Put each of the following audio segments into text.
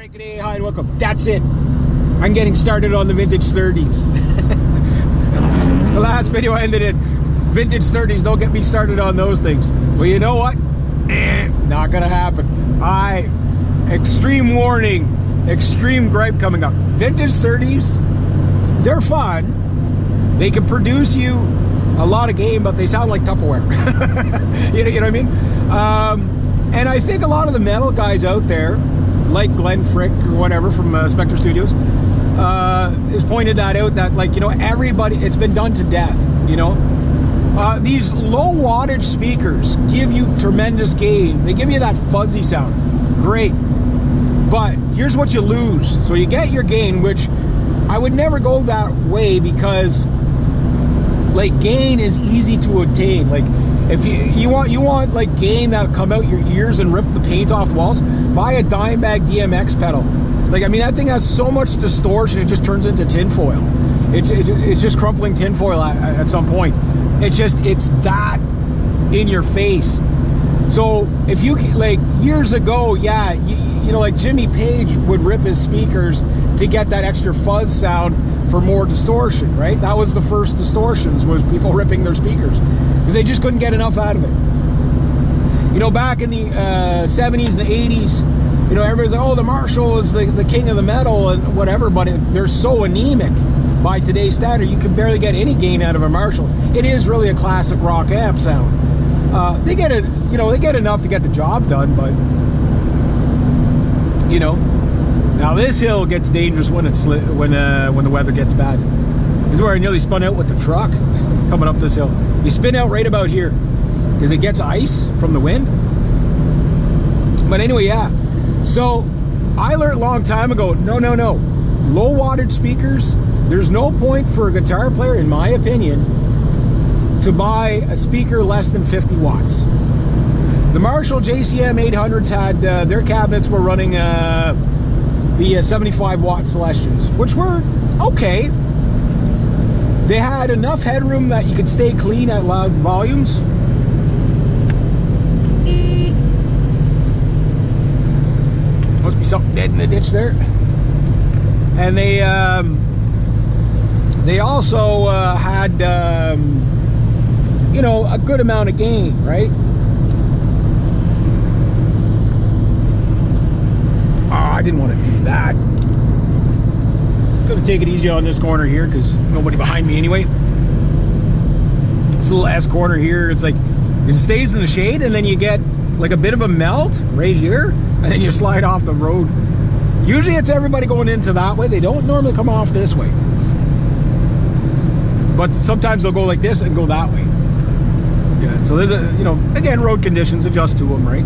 Alright, good day, hi and welcome. That's it. I'm getting started on the vintage 30s. The last video ended in vintage 30s. Don't get me started on those things. Well, you know what? Not gonna happen. Extreme warning, extreme gripe coming up. Vintage 30s, they're fun. They can produce you a lot of game, but they sound like Tupperware. you know what I mean? And I think a lot of the metal guys out there, like Glenn Frick or whatever from Spectre Studios, has pointed that out, that, like, you know, everybody, it's been done to death, you know. These low wattage speakers give you tremendous gain. They give you that fuzzy sound. Great. But here's what you lose. So you get your gain, which I would never go that way, because like gain is easy to attain. Like if you want like gain that'll come out your ears and rip the paint off the walls, buy a Dimebag DMX pedal. Like, I mean, that thing has so much distortion, it just turns into tinfoil. It's just crumpling tinfoil at some point. It's that in your face. So if you, like, years ago, yeah, you know, like Jimmy Page would rip his speakers to get that extra fuzz sound for more distortion, right? That was the first distortions, was people ripping their speakers because they just couldn't get enough out of it. You know, back in the 70s and the 80s, you know, everybody's like, oh, the Marshall is the king of the metal and whatever, but they're so anemic by today's standard. You can barely get any gain out of a Marshall. It is really a classic rock amp sound. They get it, you know, they get enough to get the job done, but you know. Now this hill gets dangerous when the weather gets bad. This is where I nearly spun out with the truck coming up this hill. You spin out right about here because it gets ice from the wind. But anyway, yeah. So I learned a long time ago, no. Low wattage speakers, there's no point for a guitar player, in my opinion, to buy a speaker less than 50 watts. The Marshall JCM 800s had, their cabinets were running the 75 watt Celestians, which were okay. They had enough headroom that you could stay clean at loud volumes. Must be something dead in the ditch there. And they also had you know, a good amount of gain, right? I didn't want to do that. Gonna take it easy on this corner here because nobody behind me anyway. This little S corner here, it's like, it stays in the shade and then you get like a bit of a melt right here and then you slide off the road. Usually it's everybody going into that way. They don't normally come off this way. But sometimes they'll go like this and go that way. Yeah, so there's a, you know, again, road conditions, adjust to them, right?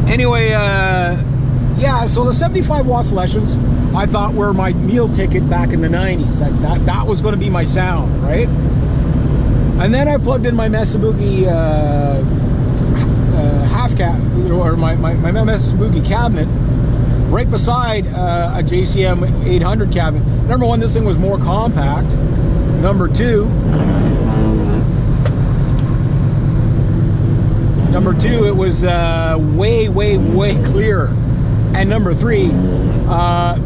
Anyway, yeah, so the 75 watt Celestians, I thought were my meal ticket back in the 90s. That was going to be my sound, right? And then I plugged in my Mesa Boogie half cap, or my Mesa Boogie cabinet, right beside a JCM 800 cabinet. Number one, this thing was more compact. Number two, it was way clearer. And number three, the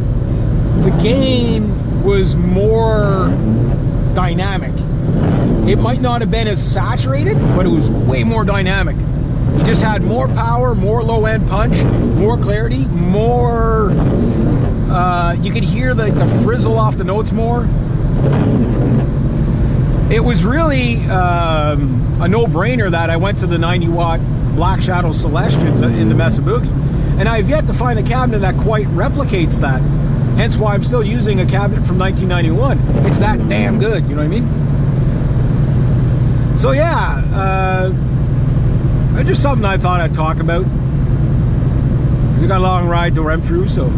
gain was more dynamic. It might not have been as saturated, but it was way more dynamic. You just had more power, more low-end punch, more clarity, more... you could hear the frizzle off the notes more. It was really a no-brainer that I went to the 90-watt Black Shadow Celestians in the Mesa Boogie. And I've yet to find a cabinet that quite replicates that. Hence why I'm still using a cabinet from 1991. It's that damn good, you know what I mean? So yeah, just something I thought I'd talk about. Because we got a long ride to run through, so...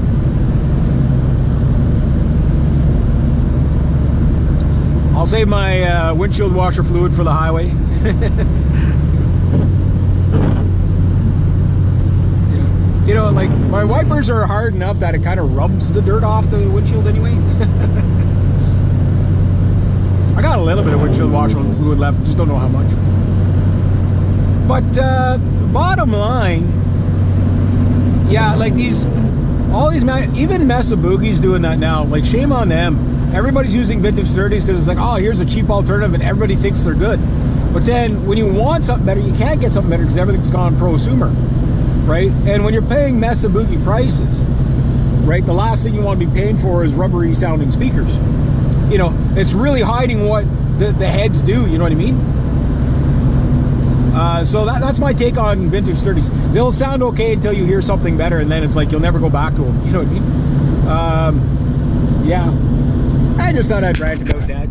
I'll save my windshield washer fluid for the highway. You know, like, my wipers are hard enough that it kind of rubs the dirt off the windshield anyway. I got a little bit of windshield washer fluid left, just don't know how much. But bottom line, Yeah, like all these, even Mesa Boogie's doing that now. Like, shame on them. Everybody's using vintage 30s because it's like, oh, here's a cheap alternative, and everybody thinks they're good. But then when you want something better, you can't get something better because everything's gone prosumer, right? And when you're paying Mesa Boogie prices, right, the last thing you want to be paying for is rubbery sounding speakers. You know, it's really hiding what the heads do, you know what I mean? So that's my take on vintage 30s. They'll sound okay until you hear something better, and then it's like you'll never go back to them, you know what I mean? Yeah, I just thought I'd rant about that.